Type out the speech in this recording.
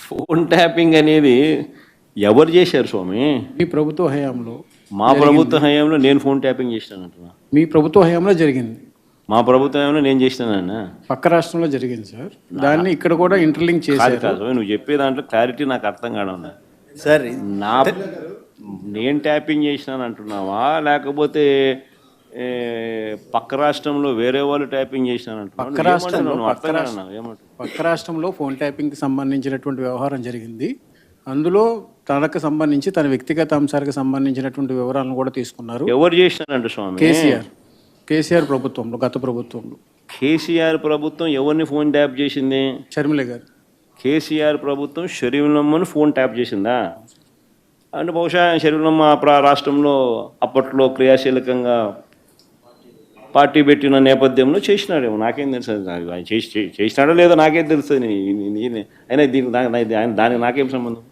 Phone tapping అనేది ఎవరు చేశారు స్వామి? మీ ప్రభుత్వ హయాంలో మా ప్రభుత్వ హయాంలో నేను ఫోన్ ట్యాపింగ్ చేసినానంటున్నా. మీ ప్రభుత్వ హయాంలో జరిగింది. మా ప్రభుత్వ హయాంలో నేను చేసినానన్నా. పక్క రాష్ట్రంలో జరిగింది సార్. దాన్ని ఇక్కడ కూడా ఇంటర్లింక్ కాదు చేశారు. కాదు నువ్వు చెప్పే దాంట్లో క్లారిటీ నాకు అర్థం కావడం సార్ నా నేను ట్యాపింగ్ చేసినాను అంటున్నావా, లేకపోతే పక్క రాష్ట్రంలో వేరే వాళ్ళు ట్యాపింగ్ చేసినాను పక్క రాష్ట్రంలో ఫోన్ ట్యాపింగ్కి సంబంధించినటువంటి వ్యవహారం జరిగింది. అందులో తనకు సంబంధించి తన వ్యక్తిగత అంశాలకు సంబంధించినటువంటి వివరాలను కూడా తీసుకున్నారు. ఎవరు చేసినారంట స్వామి? కేసీఆర్ ప్రభుత్వంలో, గత ప్రభుత్వంలో. కేసీఆర్ ప్రభుత్వం ఎవరిని ఫోన్ ట్యాప్ చేసింది? షర్మిల గారు. కేసీఆర్ ప్రభుత్వం షరీఫ్లమ్మను ఫోన్ ట్యాప్ చేసిందా? అంటే బహుశా షరీఫ్లమ్మ రాష్ట్రంలో అప్పట్లో క్రియాశీలకంగా పార్టీ పెట్టిన నేపథ్యంలో చేసినాడేమో, నాకేం తెలుసు. ఆయన చేసినాడో లేదో నాకేం తెలుస్తుంది. అయినా దానికి నాకేం సంబంధం?